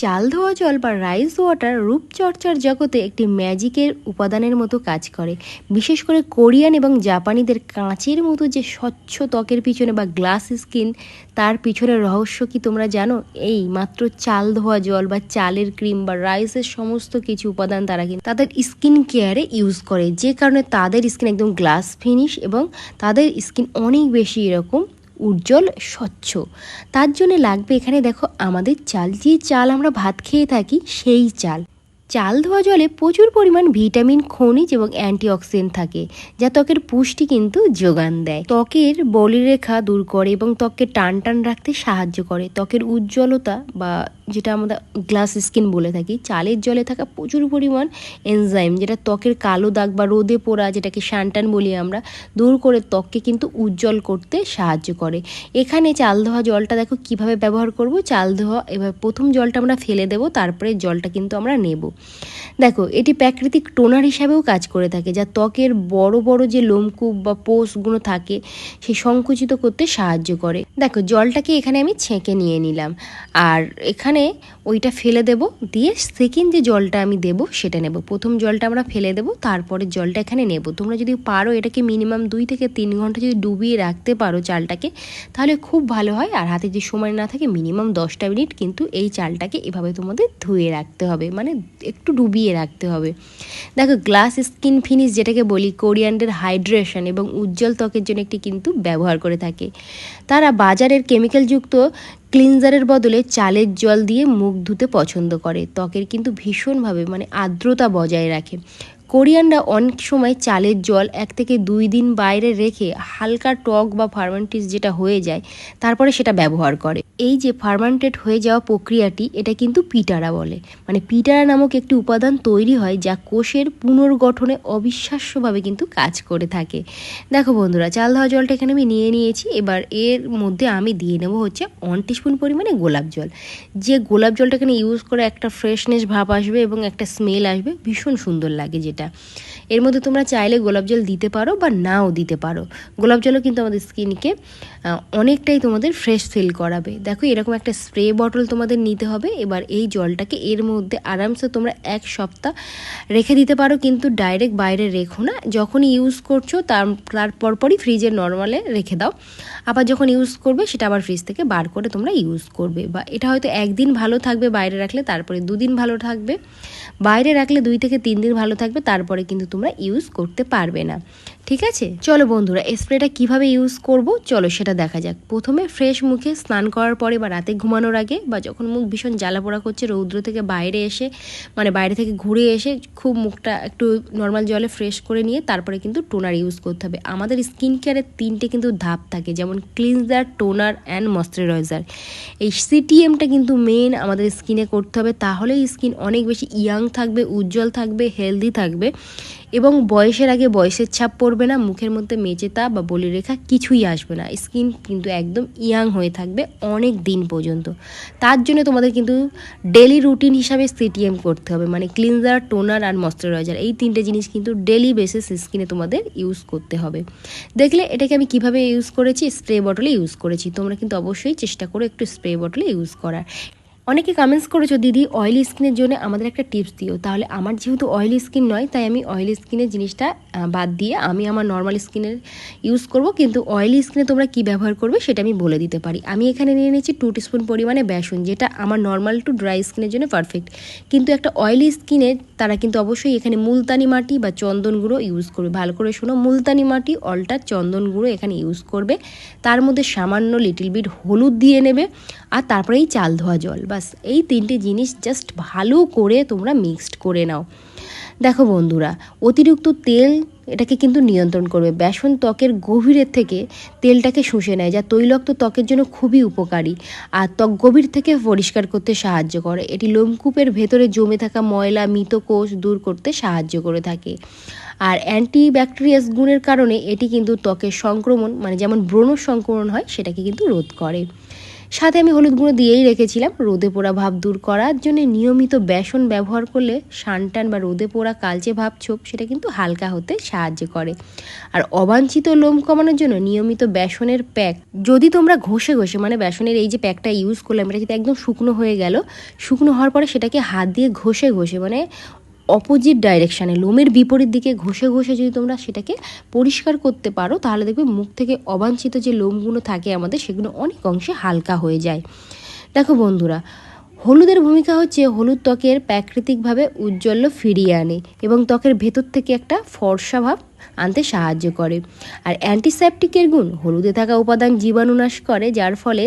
চাল ধোয়া জল বা রাইস ওয়াটার রূপচর্চার জগতে একটি ম্যাজিকের উপাদানের মতো কাজ করে। বিশেষ করে কোরিয়ান এবং জাপানিদের কাঁচের মতো যে স্বচ্ছ ত্বকের পিছনে বা গ্লাস স্কিন, তার পিছনের রহস্য কি তোমরা জানো? এই মাত্র চাল ধোয়া জল বা চালের ক্রিম বা রাইসের সমস্ত কিছু উপাদান তারা কিন্তু তাদের স্কিন কেয়ারে ইউজ করে, যে কারণে তাদের স্কিন একদম গ্লাস ফিনিশ এবং তাদের স্কিন অনেক বেশি এরকম উজ্জ্বল স্বচ্ছ। তার জন্য লাগবে এখানে দেখো আমাদের চাল, যে চাল আমরা ভাত খেয়ে থাকি সেই চাল। চাল ধোয়া জলে প্রচুর পরিমাণ ভিটামিন, খনিজ এবং অ্যান্টিঅক্সিডেন্ট থাকে, যা ত্বকের পুষ্টি কিন্তু যোগান দেয়। ত্বকের বলিরেখা দূর করে এবং ত্বককে টান টান রাখতে সাহায্য করে। ত্বকের উজ্জ্বলতা বা যেটা আমরা গ্লাস স্কিন বলে থাকি, চালের জলে থাকা প্রচুর পরিমাণ এনজাইম, যেটা ত্বকের কালো দাগ বা রোদে পোড়া, যেটাকে সানটান বলি আমরা, দূর করে ত্বককে কিন্তু উজ্জ্বল করতে সাহায্য করে। এখানে চাল ধোয়া জলটা দেখো কিভাবে ব্যবহার করব। চাল ধোয়া এবার প্রথম জলটা আমরা ফেলে দেব, তারপরে জলটা কিন্তু আমরা নেব। দেখো এটি প্রাকৃতিক টোনার হিসাবেও কাজ করে থাকে, যা ত্বকের বড় বড় যে লোমকূপ বা পোষগুলো থাকে সেই সংকুচিত করতে সাহায্য করে। দেখো জলটাকে এখানে আমি ছেঁকে নিয়ে নিলাম, আর এখানে ওইটা ফেলে দেব, দিয়ে সেকেন্ড যে জলটা আমি দেব সেটা নেব। প্রথম জলটা আমরা ফেলে দেব, তারপরে জলটা এখানে নেব। তোমরা যদি পারো এটাকে মিনিমাম 2 থেকে 3 ঘন্টা যদি ডুবিয়ে রাখতে পারো চালটাকে, তাহলে খুব ভালো হয়। আর হাতে যে সময় না থাকে মিনিমাম 10টা মিনিট কিন্তু এই চালটাকে এভাবে তোমাদের ধুয়ে রাখতে হবে, মানে একটু ডুবিয়ে রাখতে হবে। দেখো গ্লাস স্কিন ফিনিশ যেটাকে বলি, কোরিয়ানদের হাইড্রেশন এবং উজ্জ্বল ত্বকের জন্য একটি কিন্তু ব্যবহার করে থাকে। তারা বাজারের কেমিক্যালযুক্ত ক্লিনজারের বদলে চালের জল দিয়ে মুখ ধুতে পছন্দ করে। ত্বকের কিন্তু ভীষণভাবে মানে আর্দ্রতা বজায় রাখে। কোরিয়ানরা অনেক সময় চালের জল 1 থেকে 2 দিন বাইরে রেখে হালকা টক বা ফার্মেন্টিস যেটা হয়ে যায়, তারপরে সেটা ব্যবহার করে। এই যে ফার্মেন্টেড হয়ে যাওয়া প্রক্রিয়াটি, এটা কিন্তু পিটারা বলে। মানে পিটারা নামক একটি উপাদান তৈরি হয়, যা কোষের পুনর্গঠনে অবিশ্বাস্যভাবে কিন্তু কাজ করে থাকে। দেখো বন্ধুরা, চাল ধোয়া জলটা এখানে আমি নিয়ে নিয়েছি। এবার এর মধ্যে আমি দিয়ে নেব হচ্ছে 1 টিস্পুন পরিমাণে গোলাপ জল। যে গোলাপ জলটা এখানে ইউজ করে একটা ফ্রেশনেস ভাব আসবে এবং একটা স্মেল আসবে, ভীষণ সুন্দর লাগে যেটা। এর মধ্যে তোমরা চাইলে গোলাপ জল দিতে পারো বা নাও দিতে পারো। গোলাপ জলও কিন্তু আমাদের স্কিনকে অনেকটাই তোমাদের ফ্রেশ ফিল করাবে। দেখো এরকম একটা স্প্রে বটল তোমাদের নিতে হবে। এবার এই জলটাকে এর মধ্যে আরামসে তোমরা 1 সপ্তাহ রেখে দিতে পারো, কিন্তু ডাইরেক্ট বাইরে রেখো না। যখনই ইউজ করছো তার পরপরই ফ্রিজে নর্মালে রেখে দাও। আবার যখন ইউজ করবে সেটা আবার ফ্রিজ থেকে বার করে তোমরা ইউজ করবে। বা এটা হয়তো 1 দিন ভালো থাকবে বাইরে রাখলে, তারপরে 2 দিন ভালো থাকবে। বাইরে রাখলে 2 থেকে 3 দিন ভালো থাকবে, তারপরে কিন্তু তোমরা ইউজ করতে পারবে না। ঠিক আছে, চলো বন্ধুরা স্প্রেটা কিভাবে ইউজ করব চলো সেটা দেখা যাক। প্রথমে ফ্রেশ মুখে স্নান করার পরে বা রাতে ঘুমানোর আগে, বা যখন মুখ ভীষণ জ্বালা পোড়া করছে, রৌদ্র থেকে বাইরে এসে মানে বাইরে থেকে ঘুরে এসে খুব মুখটা একটু নর্মাল জলে ফ্রেশ করে নিয়ে তারপরে কিন্তু টোনার ইউজ করতে হবে। আমাদের স্কিন কেয়ারের 3টে কিন্তু ধাপ থাকে, যেমন ক্লিনজার, টোনার অ্যান্ড ময়শ্চারাইজার। এই সিটিএমটা কিন্তু মেন আমাদের স্কিনে করতে হবে, তাহলেই স্কিন অনেক বেশি ইয়াং থাকবে, উজ্জ্বল থাকবে, হেলদি থাকবে এবং বয়সের আগে বয়সের ছাপ পড়বে না, মুখের মধ্যে মেচেতা বা বলিরেখা কিছুই আসবে না। স্কিন কিন্তু একদম ইয়াং হয়ে থাকবে অনেক দিন পর্যন্ত। তার জন্য তোমাদের কিন্তু ডেলি রুটিন হিসাবে সিটিএম করতে হবে, মানে ক্লিনজার, টোনার আর ময়শ্চারাইজার, এই 3টে জিনিস কিন্তু ডেলি বেসিস স্কিনে তোমাদের ইউজ করতে হবে। দেখলে এটাকে আমি কিভাবে ইউজ করেছি, স্প্রে বটলে ইউজ করেছি। তোমরা কিন্তু অবশ্যই চেষ্টা করো একটু স্প্রে বটলে ইউজ করার। অনেকে কমেন্টস করেছো দিদি অয়েলি স্কিনের জন্য আমাদের একটা টিপস দিও। তাহলে আমার যেহেতু অয়েলি স্কিন নয়, তাই আমি অয়েলি স্কিনের জিনিসটা বাদ দিয়ে আমি আমার নর্মাল স্কিনের ইউজ করব। কিন্তু অয়েলি স্কিনে তোমরা কি ব্যবহার করবে সেটা আমি বলে দিতে পারি। আমি এখানে নিয়ে নিয়েছি 2 টিস্পুন পরিমাণে বেসন, যেটা আমার নর্মাল টু ড্রাই স্কিনের জন্য পারফেক্ট। কিন্তু একটা অয়েলি স্কিনের তারা কিন্তু অবশ্যই এখানে মুলতানি মাটি বা চন্দন গুঁড়ো ইউজ করবে। ভালো করে শোনো, মুলতানি মাটি অল্টার চন্দন গুঁড়ো এখানে ইউজ করবে। তার মধ্যে সামান্য লিটিল বিট হলুদ দিয়ে নেবে, আর তারপরে এই চাল ধোয়া জল, বাস এই 3টে জিনিস জাস্ট ভালো করে তোমরা মিক্সড করে নাও। দেখো বন্ধুরা, অতিরিক্ত তেল এটাকে কিন্তু নিয়ন্ত্রণ করবে। বেসন ত্বকের গভীরের থেকে তেলটাকে শুষে নেয়, যা তৈলাক্ত ত্বকের জন্য খুবই উপকারী আর ত্বক গভীর থেকে পরিষ্কার করতে সাহায্য করে। এটি লোমকূপের ভেতরে জমে থাকা ময়লা, মৃত কোষ দূর করতে সাহায্য করে থাকে। আর অ্যান্টিব্যাকটেরিয়াস গুণের কারণে এটি কিন্তু ত্বকের সংক্রমণ, মানে যেমন ব্রণ সংক্রমণ হয়, সেটাকে কিন্তু রোধ করে। সাথে আমি হলুদ গুঁড়ো দিয়েই রেখেছিলাম। রোদে পোড়া ভাব দূর করার জন্য নিয়মিত বেসন ব্যবহার করলে সানটান বা রোদে পোড়া কালচে ভাব ছোপ সেটা কিন্তু হালকা হতে সাহায্য করে। আর অবাঞ্ছিত লোম কমানোর জন্য নিয়মিত বেসনের প্যাক যদি তোমরা ঘষে ঘষে মানে বেসনের এই যে প্যাকটা ইউজ করলাম এটা যদি একদম শুকনো হয়ে গেল, শুকনো হওয়ার পরে সেটাকে হাত দিয়ে ঘষে ঘষে মানে অপোজিট ডাইরেকশানে লোমের বিপরীত দিকে ঘষে ঘষে যদি তোমরা সেটাকে পরিষ্কার করতে পারো তাহলে দেখবে মুখ থেকে অবাঞ্ছিত যে লোমগুলো থাকে আমাদের সেগুলো অনেক অংশে হালকা হয়ে যায়। দেখো বন্ধুরা, হলুদের ভূমিকা হচ্ছে হলুদ ত্বকের প্রাকৃতিকভাবে উজ্জ্বল্য ফিরিয়ে আনে এবং ত্বকের ভেতর থেকে একটা ফর্সা ভাব আনতে সাহায্য করে। আর অ্যান্টিসেপটিকের গুণ, হলুদে থাকা উপাদান জীবাণুনাশ করে, যার ফলে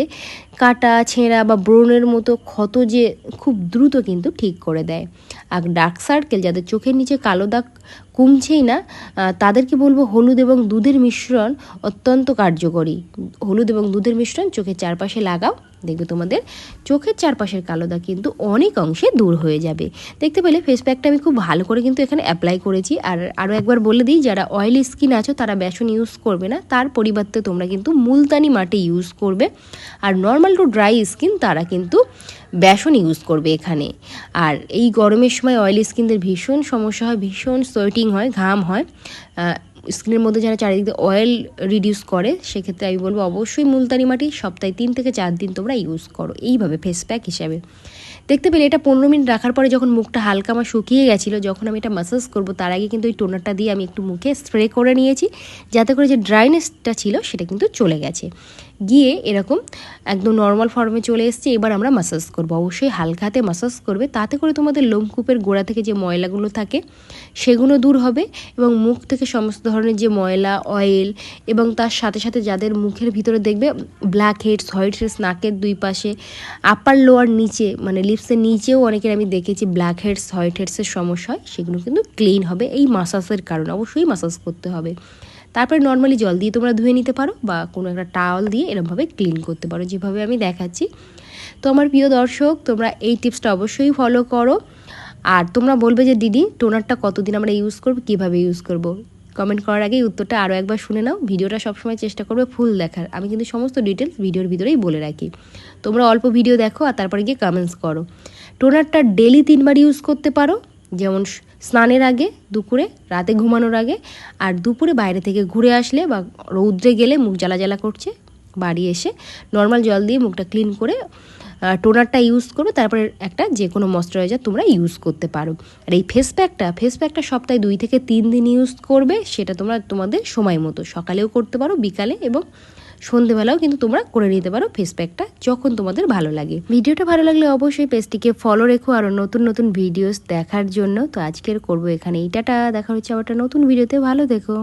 কাটা ছেঁড়া বা ব্রণের মতো ক্ষত যে খুব দ্রুত কিন্তু ঠিক করে দেয়। আর ডার্ক সার্কেল, যাদের চোখের নিচে কালো দাগ কমছেই না, তাদেরকে বলবো হলুদ এবং দুধের মিশ্রণ অত্যন্ত কার্যকরী। হলুদ এবং দুধের মিশ্রণ চোখের চারপাশে লাগাও, দেখবে তোমাদের চোখের চারপাশের কালো দাগ কিন্তু অনেক অংশে দূর হয়ে যাবে। দেখতে পেলে ফেস প্যাকটা আমি খুব ভালো করে কিন্তু এখানে অ্যাপ্লাই করেছি। আর আরও একবার বলে দিই, যারা অয়েলি স্কিন আছো তারা বেসন ইউজ করবে না, তার পরিবর্তে তোমরা কিন্তু মুলতানি মাটি ইউজ করবে। আর নর্মাল টু ড্রাই স্কিন তারা কিন্তু বেসন ইউজ করবে এখানে। আর এই গরমের সময় অয়েলি স্কিনদের ভীষণ সমস্যা হয়, ভীষণ সোয়েটিং হয়, ঘাম হয়, স্কিনের মধ্যে যারা চারিদিক দিয়ে অয়েল রিডিউস করে, সেক্ষেত্রে আমি বলবো অবশ্যই মুলতানি মাটি সপ্তাহে 3 থেকে 4 দিন তোমরা ইউজ করো এইভাবে ফেস প্যাক হিসাবে। দেখতে পেলে এটা 15 মিনিট রাখার পরে যখন মুখটা হালকা আমার শুকিয়ে গেছিলো, যখন আমি এটা ম্যাসাজ করবো তার আগে কিন্তু ওই টোনারটা দিয়ে আমি একটু মুখে স্প্রে করে নিয়েছি, যাতে করে যে ড্রাইনেসটা ছিল সেটা কিন্তু চলে গেছে, গিয়ে এরকম একদম নর্মাল ফর্মে চলে এসছে। এবার আমরা ম্যাসাজ করবো, অবশ্যই হালকা হাতে ম্যাসাজ করবে, তাতে করে তোমাদের লোমকূপের গোড়া থেকে যে ময়লাগুলো থাকে সেগুলো দূর হবে এবং মুখ থেকে সমস্ত ধরনের যে ময়লা, অয়েল এবং তার সাথে সাথে যাদের মুখের ভিতরে দেখবে ব্ল্যাক হেডস, হোয়াইট হেডস, নাকের দুই পাশে, আপার লোয়ার নিচে মানে লিপসের নিচেও অনেকের আমি দেখেছি ব্ল্যাক হেডস, হোয়াইট হেডসের সমস্যা হয়, সেগুলো কিন্তু ক্লিন হবে এই মাসাজের কারণে। অবশ্যই মাসাজ করতে হবে। তারপরে নর্মালি জল দিয়ে তোমরা ধুয়ে নিতে পারো বা কোনো একটা টাওয়াল দিয়ে এরকমভাবে ক্লিন করতে পারো, যেভাবে আমি দেখাচ্ছি। তো আমার প্রিয় দর্শক, তোমরা এই টিপসটা অবশ্যই ফলো করো। আর তোমরা বলবে যে দিদি টোনারটা কতদিন আমরা ইউজ করবো, কীভাবে ইউজ করব, কমেন্ট করার আগেই উত্তরটা আরও একবার শুনে নাও। ভিডিওটা সবসময় চেষ্টা করবে ফুল দেখার, আমি কিন্তু সমস্ত ডিটেলস ভিডিওর ভিতরেই বলে রাখি। তোমরা অল্প ভিডিও দেখো আর তারপরে গিয়ে কমেন্টস করো। টোনারটা ডেলি 3 বার ইউজ করতে পারো, যেমন স্নানের আগে, দুপুরে, রাতে ঘুমানোর আগে। আর দুপুরে বাইরে থেকে ঘুরে আসলে বা রৌদ্রে গেলে মুখ জ্বালা জ্বালা করছে, বাড়ি এসে নর্মাল জল দিয়ে মুখটা ক্লিন করে টোনারটা ইউজ করো, তারপরে একটা যে কোনো ময়শ্চারাইজার তোমরা ইউজ করতে পারো। আর এই ফেস প্যাকটা সপ্তাহে 2 থেকে 3 দিন ইউজ করবে, সেটা তোমরা তোমাদের সময় মতো সকালেও করতে পারো, বিকালে এবং সন্ধেবেলাও কিন্তু তোমরা করে নিতে পারো ফেস প্যাকটা, যখন তোমাদের ভালো লাগে। ভিডিওটা ভালো লাগলে অবশ্যই পেজটিকে ফলো রেখো আরও নতুন নতুন ভিডিওস দেখার জন্য। তো আজকের করবো এখানে এইটা, দেখা হচ্ছে আবার একটা নতুন ভিডিওতে, ভালো দেখো।